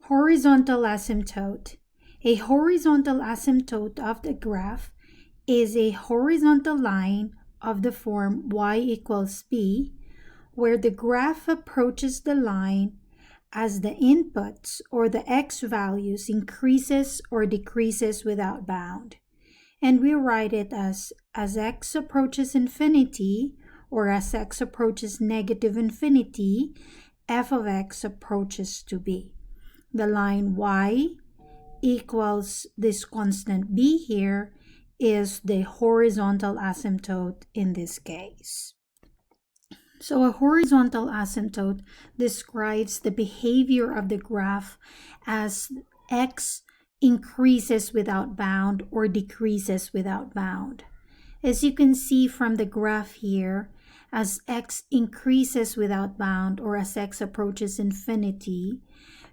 Horizontal asymptote. A horizontal asymptote of the graph is a horizontal line of the form y equals b, where the graph approaches the line as the inputs or the x values increases or decreases without bound. And we write it as x approaches infinity, or as x approaches negative infinity, f of x approaches to b. The line y equals this constant b here is the horizontal asymptote in this case. So a horizontal asymptote describes the behavior of the graph as x increases without bound or decreases without bound. As you can see from the graph here, as x increases without bound or as x approaches infinity,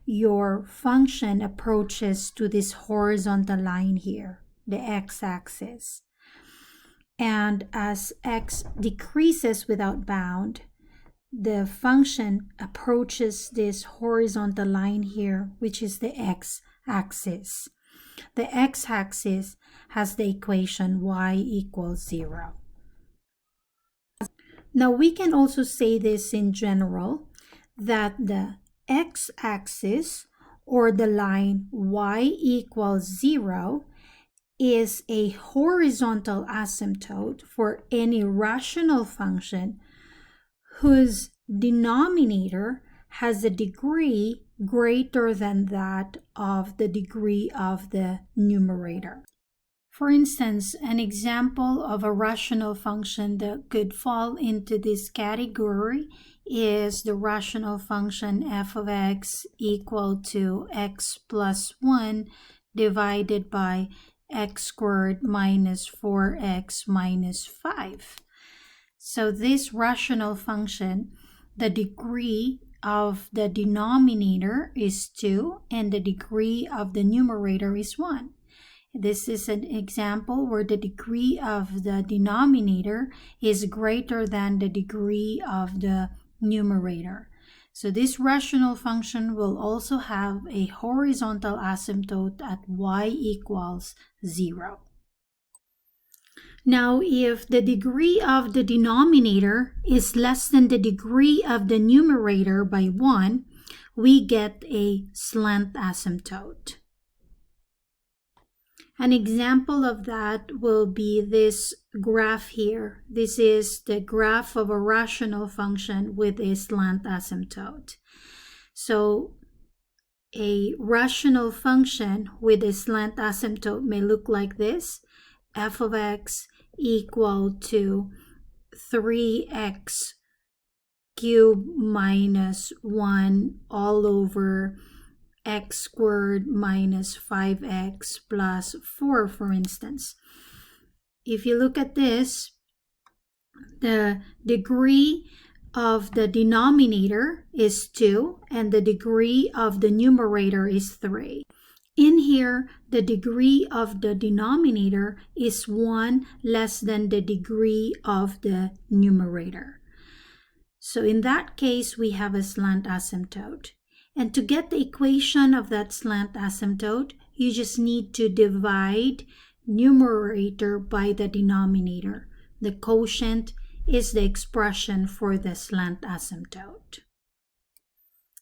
your function approaches to this horizontal line here, the x-axis. And as x decreases without bound, the function approaches this horizontal line here, which is the x-axis. The x-axis has the equation y equals 0. Now we can also say this in general, that the x-axis or the line y equals 0 is a horizontal asymptote for any rational function whose denominator has a degree greater than that of the degree of the numerator. For instance, an example of a rational function that could fall into this category is the rational function f of x equal to x plus 1 divided by x squared minus 4x minus 5. So this rational function, the degree of the denominator is 2 and the degree of the numerator is 1. This is an example where the degree of the denominator is greater than the degree of the numerator. So this rational function will also have a horizontal asymptote at y equals 0. Now, if the degree of the denominator is less than the degree of the numerator by 1, we get a slant asymptote. An example of that will be this graph here. This is the graph of a rational function with a slant asymptote. So a rational function with a slant asymptote may look like this. F of x equal to 3x cubed minus 1 all over x squared minus 5x plus 4, for instance. If you look at this, the degree of the denominator is 2 and the degree of the numerator is 3. In here, the degree of the denominator is 1 less than the degree of the numerator. So in that case, we have a slant asymptote. And to get the equation of that slant asymptote, you just need to divide numerator by the denominator. The quotient is the expression for the slant asymptote.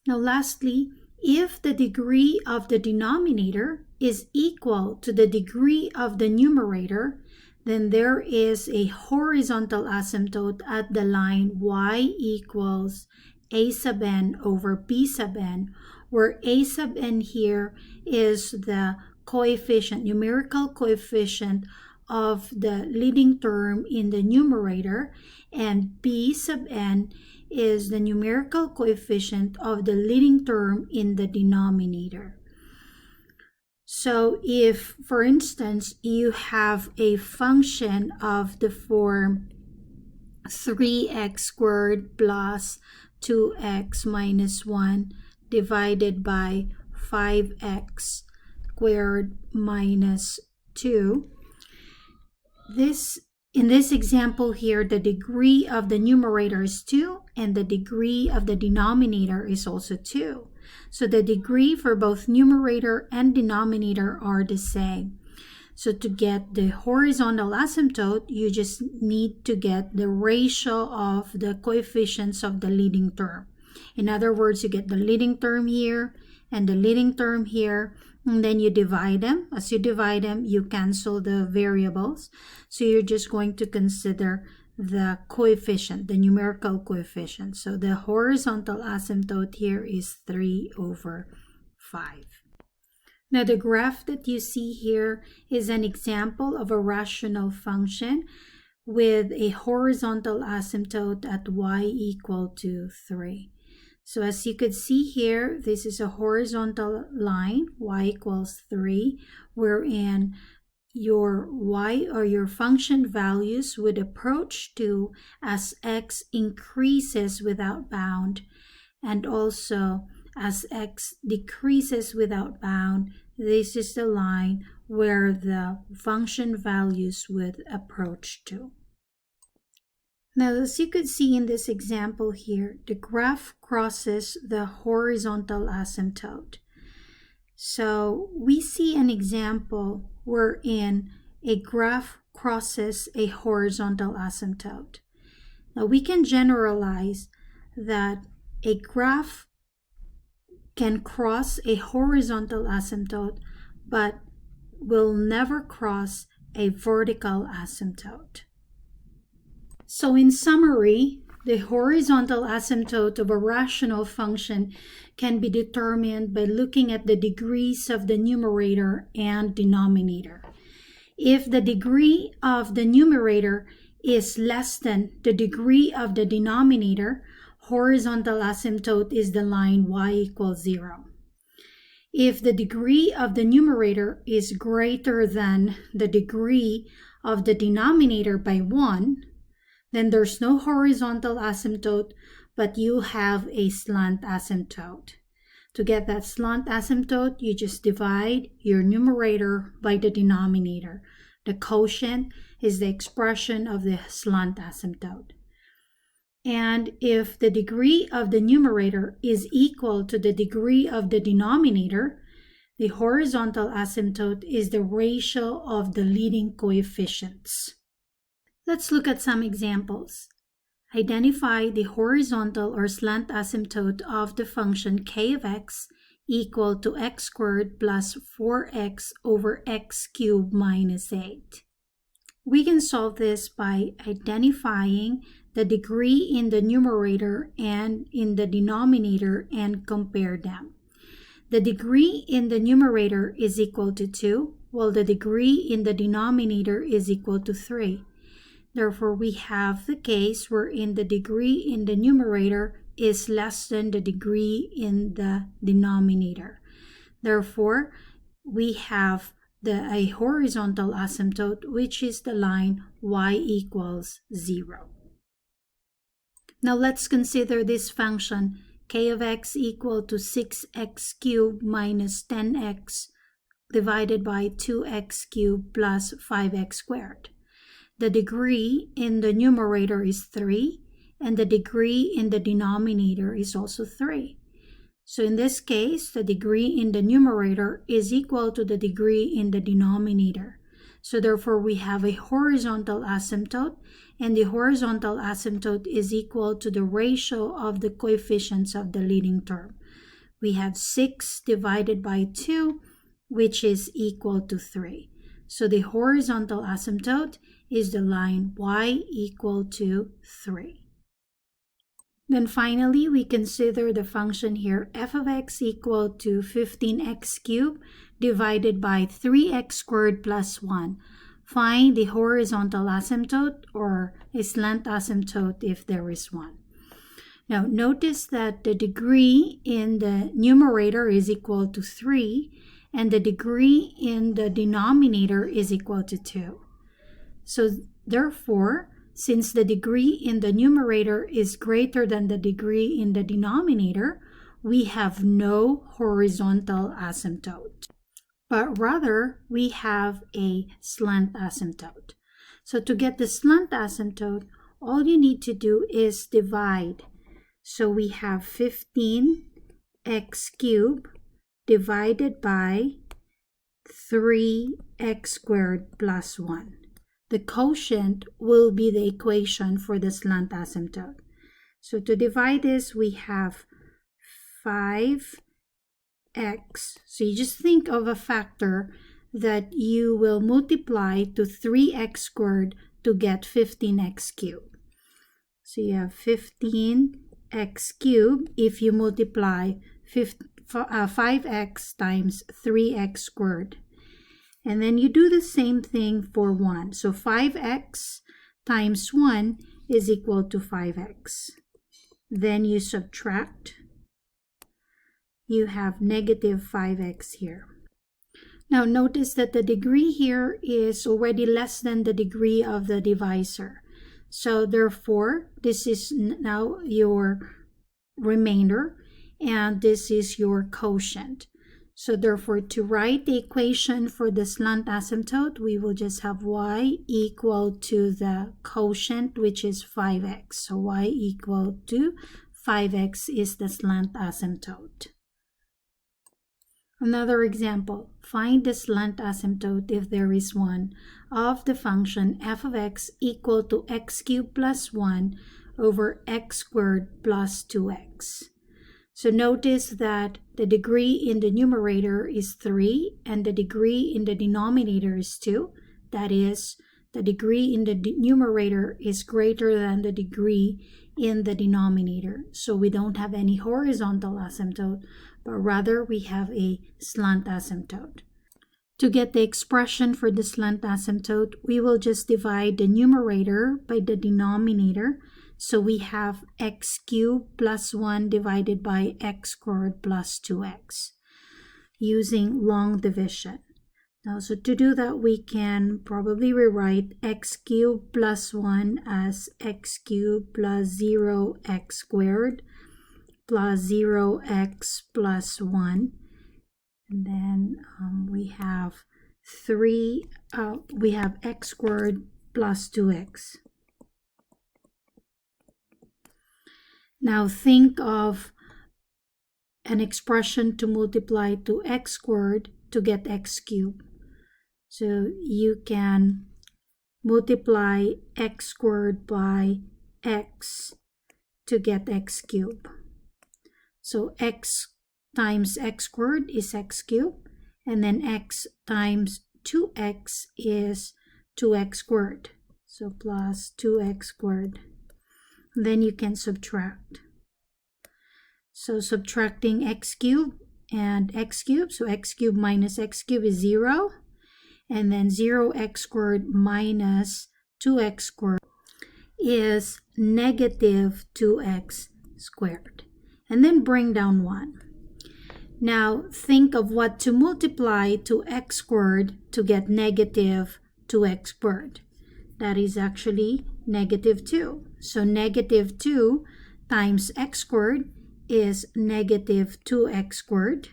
Now lastly, if the degree of the denominator is equal to the degree of the numerator, then there is a horizontal asymptote at the line y equals a sub n over b sub n, where a sub n here is the coefficient, numerical coefficient of the leading term in the numerator, and b sub n is the numerical coefficient of the leading term in the denominator. So if, for instance, you have a function of the form 3x squared plus 2x minus 1 divided by 5x squared minus 2. In this example here, the degree of the numerator is 2 and the degree of the denominator is also 2. So the degree for both numerator and denominator are the same. So to get the horizontal asymptote, you just need to get the ratio of the coefficients of the leading term. In other words, you get the leading term here and the leading term here, and then you divide them. As you divide them, you cancel the variables. So you're just going to consider the coefficient, the numerical coefficient. So the horizontal asymptote here is 3/5. Now the graph that you see here is an example of a rational function with a horizontal asymptote at y equal to 3. So as you could see here, this is a horizontal line, y equals 3, wherein your y or your function values would approach 2 as x increases without bound, and also as x decreases without bound. This is the line where the function values would approach 2. Now, as you could see in this example here, the graph crosses the horizontal asymptote. So we see an example wherein a graph crosses a horizontal asymptote. Now we can generalize that a graph can cross a horizontal asymptote but will never cross a vertical asymptote. So in summary, the horizontal asymptote of a rational function can be determined by looking at the degrees of the numerator and denominator. If the degree of the numerator is less than the degree of the denominator, horizontal asymptote is the line y equals 0. If the degree of the numerator is greater than the degree of the denominator by 1, then there's no horizontal asymptote, but you have a slant asymptote. To get that slant asymptote, you just divide your numerator by the denominator. The quotient is the expression of the slant asymptote. And if the degree of the numerator is equal to the degree of the denominator, the horizontal asymptote is the ratio of the leading coefficients. Let's look at some examples. Identify the horizontal or slant asymptote of the function k of x equal to x squared plus 4x over x cubed minus 8. We can solve this by identifying the degree in the numerator and in the denominator and compare them. The degree in the numerator is equal to 2, while the degree in the denominator is equal to 3. Therefore, we have the case wherein the degree in the numerator is less than the degree in the denominator. Therefore, we have a horizontal asymptote, which is the line y equals 0. Now let's consider this function k of x equal to 6x cubed minus 10x divided by 2x cubed plus 5x squared. The degree in the numerator is 3, and the degree in the denominator is also 3. So in this case, the degree in the numerator is equal to the degree in the denominator. So therefore, we have a horizontal asymptote, and the horizontal asymptote is equal to the ratio of the coefficients of the leading term. We have 6 divided by 2, which is equal to 3. So the horizontal asymptote is the line y equal to 3. Then finally, we consider the function here f of x equal to 15x cubed divided by 3x squared plus 1. Find the horizontal asymptote or a slant asymptote if there is one. Now notice that the degree in the numerator is equal to 3 and the degree in the denominator is equal to 2. So therefore, since the degree in the numerator is greater than the degree in the denominator, we have no horizontal asymptote, but rather we have a slant asymptote. So to get the slant asymptote, all you need to do is divide. So we have 15x x cubed divided by 3x squared plus 1. The quotient will be the equation for the slant asymptote. So to divide this, we have 5x. So you just think of a factor that you will multiply to 3x squared to get 15x cubed. So you have 15x cubed if you multiply 5x times 3x squared. And then you do the same thing for 1. So 5x times 1 is equal to 5x. Then you subtract. You have negative 5x here. Now notice that the degree here is already less than the degree of the divisor. So therefore, this is now your remainder, and this is your quotient. So therefore, to write the equation for the slant asymptote, we will just have y equal to the quotient, which is 5x. So y equal to 5x is the slant asymptote. Another example, find the slant asymptote, if there is one, of the function f of x equal to x cubed plus 1 over x squared plus 2x. So notice that the degree in the numerator is 3 and the degree in the denominator is 2. That is, the degree in the numerator is greater than the degree in the denominator. So we don't have any horizontal asymptote, but rather we have a slant asymptote. To get the expression for the slant asymptote, we will just divide the numerator by the denominator. So we have x cubed plus 1 divided by x squared plus 2x using long division. Now, so to do that, we can probably rewrite x cubed plus 1 as x cubed plus 0x squared plus 0x plus 1. And then we have x squared plus 2x. Now think of an expression to multiply to x squared to get x cubed. So you can multiply x squared by x to get x cubed. So x times x squared is x cubed, and then x times 2x is 2x squared. So plus 2x squared. Then you can subtract. So subtracting x cubed and x cubed, so x cubed minus x cubed is 0. And then 0x squared minus 2x squared is negative 2x squared. And then bring down 1. Now think of what to multiply to x squared to get negative 2x squared. That is actually negative 2. So negative 2 times x squared is negative 2x squared.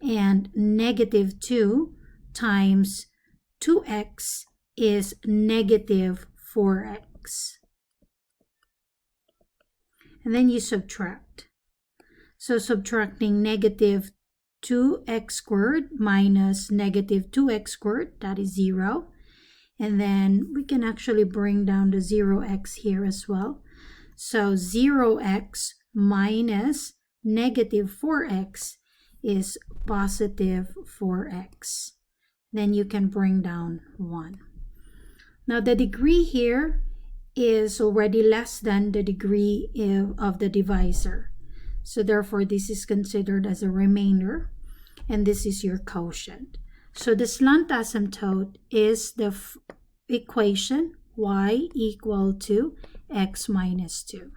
And negative 2 times 2x is negative 4x. And then you subtract. So subtracting negative 2x squared minus negative 2x squared, that is 0. And then we can actually bring down the 0x here as well. So 0x minus negative 4x is positive 4x. Then you can bring down 1. Now the degree here is already less than the degree of the divisor. So therefore this is considered as a remainder, and this is your quotient. So the slant asymptote is the equation y equal to x minus 2.